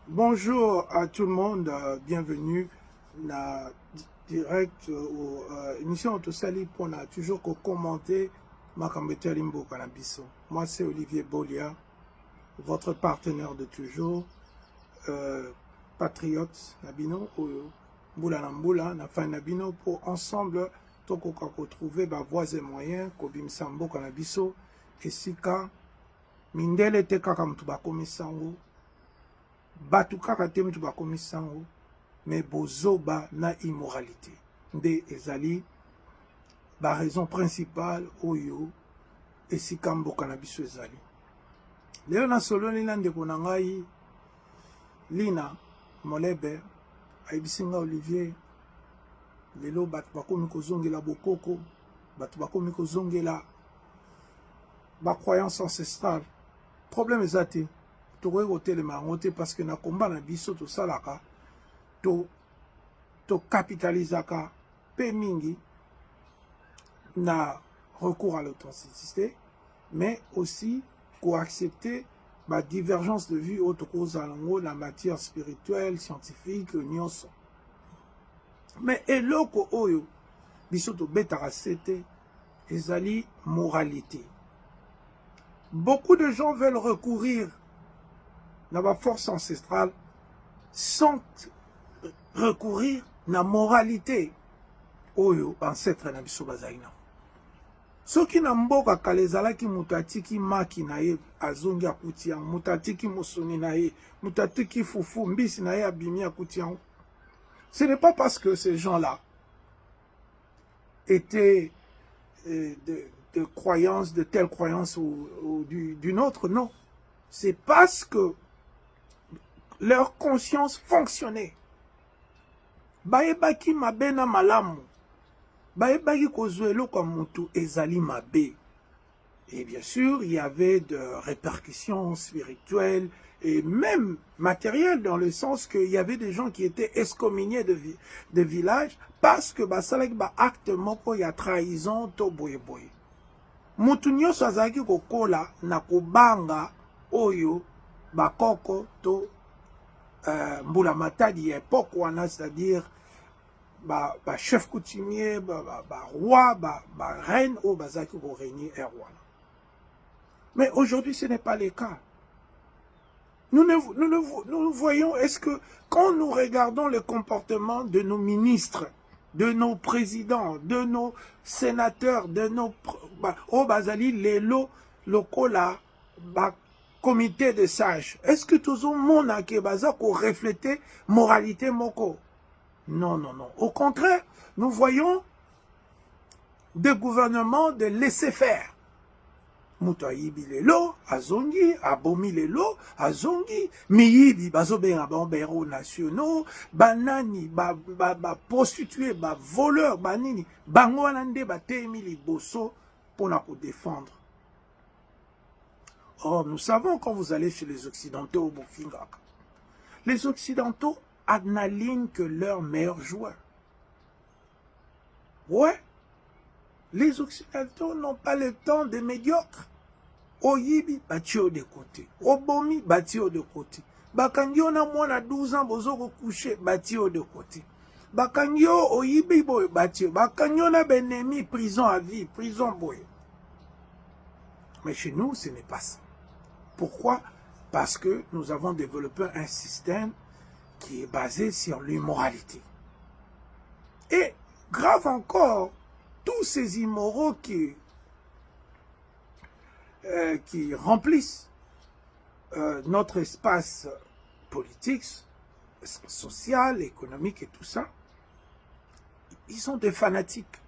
Bonjour à tout le monde, bienvenue na direct au émission Autosali pour na toujours commenter Makambete Limbo Kanabiso. Moi c'est Olivier Bolia, votre partenaire de toujours, patriote Nabino, Mbula Nambula, na fin Nabino pour ensemble toko trouver ba voies et moyens Kobim Sambo Kanabiso et Sika Mindele te kaka mutu bakomisango batu kaka te mutu bakomisango mais bozoba na immoralité nde ezali ba raison principale oyo esika mboka na biso ezali. Leo na soloni na ndeko na ngai Lina Molebe ayibisinga Olivier lelo batu bakomi kozongela bokoko, batu bakomi kozongela ba croyance ancestrale. Problème eza te tokoki kotelema yango te parce que na komba na biso tosalaka tokapitalizaka mpe mingi na recours à l'authenticité, mais aussi koaccepter ba divergence de vue oyo tokozala yango na matière spirituelle, scientifique, nyonso. Mais eloko oyo biso tobetaka se te ezali moralité. Beaucoup de gens veulent recourir à la force ancestrale sans recourir à la moralité. Oyo, ancêtre na biso bazaina. Soki na mboka kalezalaki mutatiki maki na ye azongi akuti yango, mutatiki mosoni na ye, mutatiki fufu mbisi na ye abimi akuti yango. Ce n'est pas parce que ces gens-là étaient de croyances, de telles croyances ou d'une autre, non. C'est parce que leur conscience fonctionnait. Baebaki mabe na malamu. Baebaki kozuelo comme mutu ezali mabe. Et bien sûr, il y avait de répercussions spirituelles et même matérielles, dans le sens qu'il y avait des gens qui étaient excommuniés de villages parce que basalaki ba acte moko ya trahison to boye boye. Mutu nyonso azalaki kokola na kobanga oyo bakoko to mbula matadi ya époque wana, c'est-à-dire ba chef coutumier, ba roi, ba reine oyo bazalaki korégner wana. Mais aujourd'hui, ce n'est pas le cas. Nous voyons, est-ce que quand nous regardons le comportement de nos ministres, de nos présidents, de nos sénateurs, de nos bazali lelo lokola ba comité de sages, est-ce que tout le monde a refléter moralité moko? Non, non, non. Au contraire, nous voyons des gouvernements de laisser faire. Mutu ayibi lelo azongi, abomi lelo azongi, miyibi bazobenga bambero nationaux, banani prostitués, voleurs, banini bango wana nde batemi liboso pona ko défendre. Or, nous savons quand vous allez chez les Occidentaux au Bofingaka, les Occidentaux n'alignent que leurs meilleurs joueurs. Ouais, les Occidentaux n'ont pas le temps des médiocres. Oyibi, batio de côté. Obomi, batio de côté. Bakangyo na mwana 12 ans, bozoko couché, batio de côté. Bakangyo, oyibi, boy, batio. Bakangyo na benemi, prison à vie, prison boy. Mais chez nous, ce n'est pas ça. Pourquoi? Parce que nous avons développé un système qui est basé sur l'immoralité. Et, grave encore, tous ces immoraux qui remplissent notre espace politique, social, économique et tout ça, ils sont des fanatiques.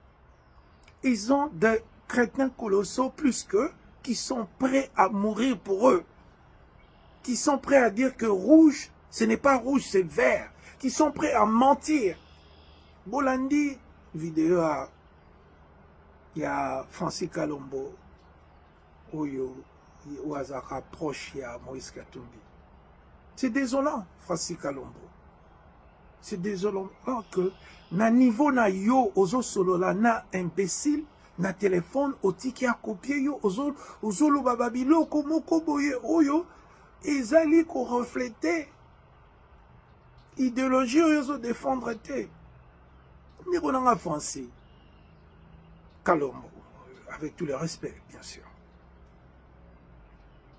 Ils ont des crétins colossaux plus qu'eux, qui sont prêts à mourir pour eux, qui sont prêts à dire que rouge, ce n'est pas rouge, c'est vert, qui sont prêts à mentir. Bolandi, vidéo, il y a Francis Kalombo, Oyo, Ouazaka proche à Moïse Katumbi. C'est désolant, Francis Kalombo. C'est désolant que, na niveau na yo, ozo solo la na imbécile, na téléphone, otiki a copier yo, ozo lo bababilo, komo koboye, oyo, ezali ko refléter idéologie oyo défendre te. Ni konanga français. Kalombo, avec tout le respect, bien sûr.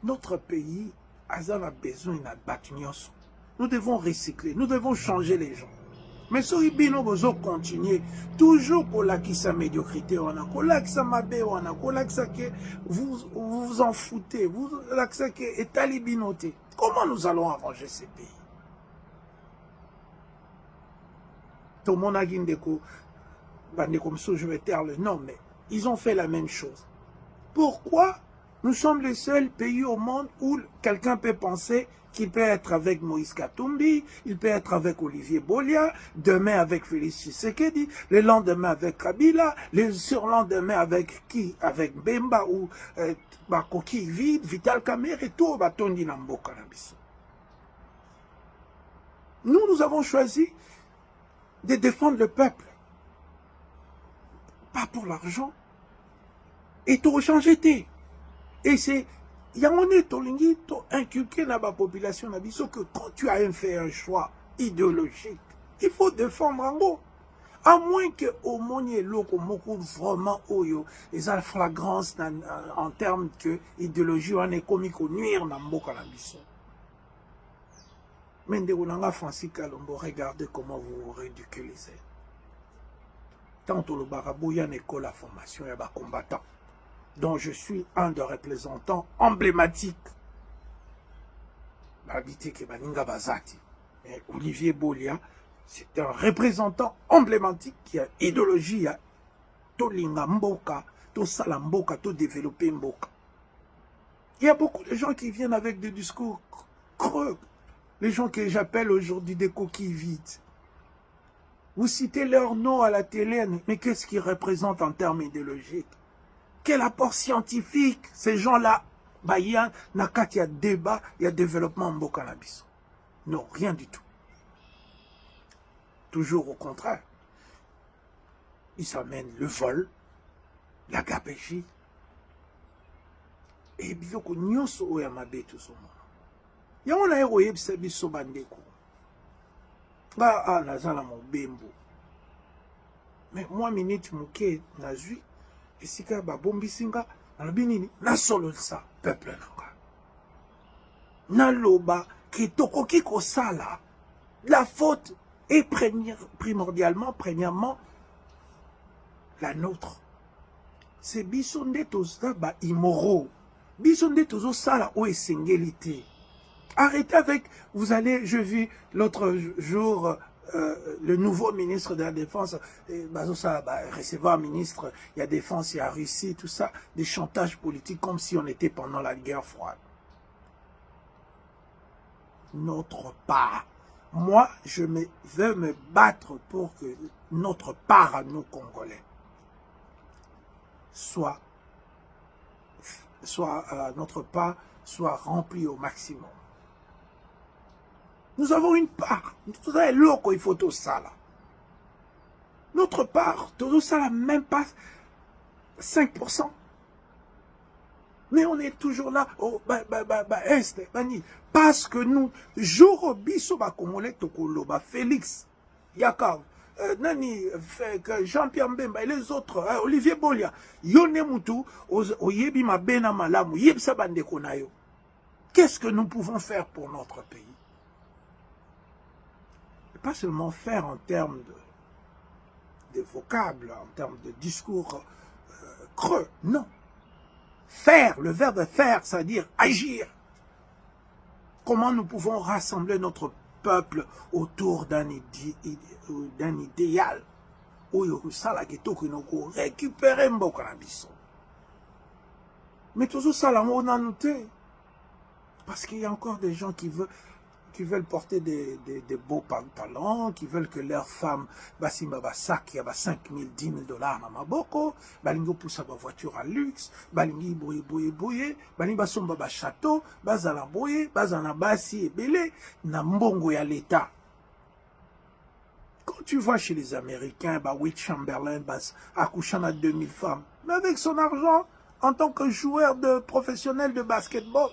Notre pays a besoin de battre. Nous devons recycler, nous devons changer les gens. Mais si nous continuer, toujours pour sa médiocrité, vous vous en foutez, vous comment nous allons arranger ces pays? Tout le monde a dit je vais taire le nom, mais ils ont fait la même chose. Pourquoi nous sommes les seuls pays au monde où quelqu'un peut penser qu'il peut être avec Moïse Katumbi, il peut être avec Olivier Bolia, demain avec Félix Tshisekedi, le lendemain avec Kabila, le surlendemain avec qui? Avec Bemba ou Koki Vide, Vital Kamerhe et tout, Batondi Namboka Nabiso. Nous avons choisi de défendre le peuple. Pas pour l'argent. Et tout changer. Et c'est, il y a un étolingi, inculqué dans la population, que quand tu as fait un choix idéologique, il faut défendre en gros. À moins que au monde vraiment les flagrances en termes que l'idéologie en est comique au nuire dans le mais Francis Kalombo, regardez comment vous vous ridiculisez. Tant au Barabou, il y a une école à formation, il y a des combattants, dont je suis un des représentants emblématiques. Olivier Bolia, c'est un représentant emblématique qui a idéologie, to linga mboka, to sala mboka, to développer mboka. Il y a beaucoup de gens qui viennent avec des discours creux. Les gens que j'appelle aujourd'hui des coquilles vides. Vous citez leur nom à la télé, mais qu'est-ce qu'ils représentent en termes idéologiques? Quel apport scientifique? Ces gens-là, il y a débat, il y a développement en Bokanabiso. Non, rien du tout. Toujours au contraire. Ils s'amènent le vol, la gabégie, et bien que nous sommes tout ce monde. Il y a un héros qui biso bandeko. Nazala mon bembo. Mais moi, minute mouké, nazui, et si ka ba bombisinga, nalbinini, na solo ça, peuple nanga. Na loba, ki toko ki ko sala. La faute est premièrement, la nôtre. C'est bisonde toza ba immoraux. Bisonde tozo sala o esengélité. Arrêtez avec, vous allez, je vis l'autre jour le nouveau ministre de la Défense, recevoir un ministre, il y a Défense, il y a Russie, tout ça, des chantages politiques comme si on était pendant la guerre froide. Notre part, moi, je veux me battre pour que notre part à nous Congolais soit notre part soit remplie au maximum. Nous avons une part. Nous avons l'eau il faut tout ça là. Notre part, tout ça là, même pas 5%. Mais on est toujours là, parce que nous, jour biso ba Congolais tokolo ba Félix, Yakov, Nani, Jean-Pierre Mbemba et les autres, Olivier Bolia, Yone Moutou, Oyebi Mabena Malamu, Yebsa Bandeko Nayo. Qu'est-ce que nous pouvons faire pour notre pays? Pas seulement faire en termes de vocables, en termes de discours creux, non. Faire, le verbe faire, c'est-à-dire agir. Comment nous pouvons rassembler notre peuple autour d'un idéal où récupérer Mbokanabiso. Mais toujours ça, on a noté. Parce qu'il y a encore des gens qui veulent porter des beaux pantalons, qui veulent que leurs femmes, basimba basak, il y a 5 000, 10 000 dollars dans maboko, balingo poussa ba voiture à luxe, balingi boye, balingi basomba ba château, bazala boye, bazana basi et belé, na mbongo ya l'État. Quand tu vois chez les Américains, Wilt Chamberlain, accouchant à 2000 femmes, mais avec son argent, en tant que joueur professionnel de basketball,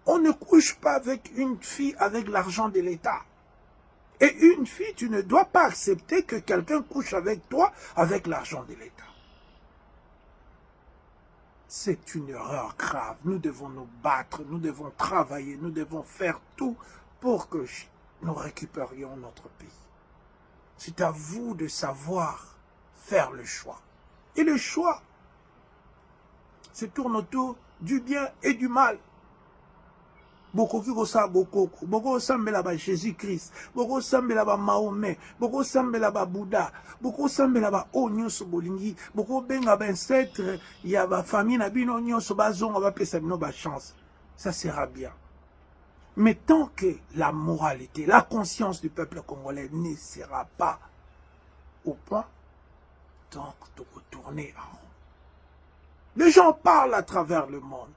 on ne couche pas avec une fille avec l'argent de l'État. Et une fille, tu ne dois pas accepter que quelqu'un couche avec toi avec l'argent de l'État. C'est une erreur grave. Nous devons nous battre, nous devons travailler, nous devons faire tout pour que nous récupérions notre pays. C'est à vous de savoir faire le choix. Et le choix se tourne autour du bien et du mal. Beaucoup qui ça beaucoup semble là-bas Jésus-Christ, beaucoup semble là-bas Mahomet, beaucoup semble là-bas Bouddha, beaucoup semble là-bas Onyoso Bolingi, beaucoup benga ancêtre, il y a ba famille na bino Onyoso bazonga ba pesa bino ba chance. Ça sera bien. Mais tant que la moralité, la conscience du peuple congolais ne sera pas au point, donc de retourner en rond. Les gens parlent à travers le monde.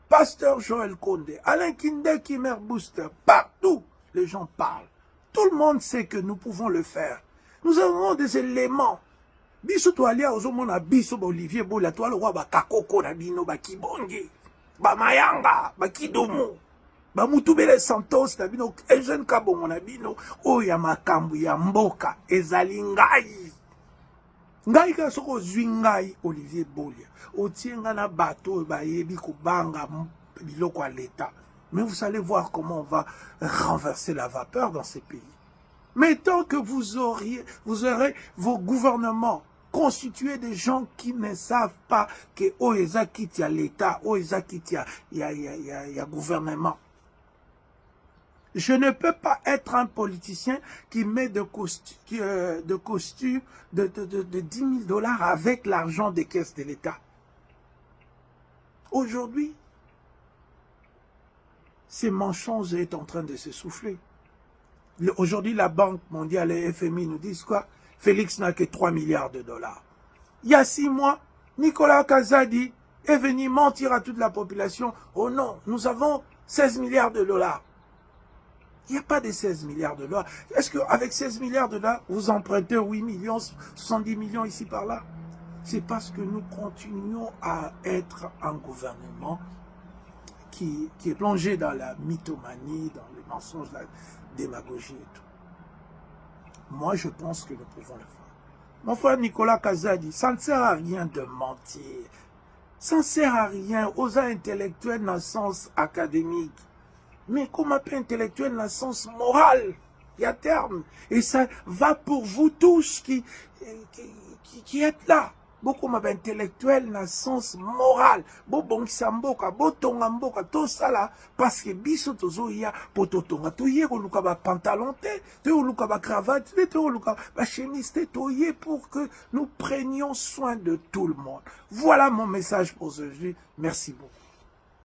Pasteur Joël Condé, Alain Kinde, Kimer Booster, partout, les gens parlent. Tout le monde sait que nous pouvons le faire. Nous avons des éléments. Biso toalia ozomona biso Olivier Bola toa le roi ba kakoko na bino ba kibonge, ba mayanga, ba kidomo, ba mutubele Santos na bino, Eugène Kabongo na bino, oya makambu ya mboka ezali ngai. Ngai ka soko zwingai Olivier Bolia. Otienga na bateau bayebi kubanga biloko à l'État. Mais vous allez voir comment on va renverser la vapeur dans ces pays. Mais tant que vous aurez vos gouvernements constitués de gens qui ne savent pas que Oeza quitte l'État, Oeza quitte ya gouvernement. Je ne peux pas être un politicien qui met de costume de 10 000 $ avec l'argent des caisses de l'État. Aujourd'hui, ces mensonges est en train de se souffler. Aujourd'hui, la Banque mondiale et FMI nous disent quoi? Félix n'a que 3 milliards de $. Il y a 6 mois, Nicolas Kazadi est venu mentir à toute la population. Oh non, nous avons 16 milliards de $. Il n'y a pas de 16 milliards de $. Est-ce qu'avec 16 milliards de $, vous empruntez 8 millions, 70 millions ici par là? C'est parce que nous continuons à être un gouvernement qui est plongé dans la mythomanie, dans les mensonges, la démagogie et tout. Moi, je pense que nous pouvons le faire. Mon frère Nicolas Kazadi, ça ne sert à rien de mentir. Ça ne sert à rien aux intellectuels dans le sens académique. Mais comme un peu intellectuel dans le sens moral, il y a terme. Et ça va pour vous tous qui êtes là. Beaucoup m'avait intellectuel dans le sens moral. Bon samboka, bon tongamboka, tout ça là. Parce que biso tozo ya pototonga. Toye oluka ba pantalon te, te oluka ba cravate, te oluka ba chemise te, toye pour que nous prenions soin de tout le monde. Voilà mon message pour aujourd'hui. Merci beaucoup.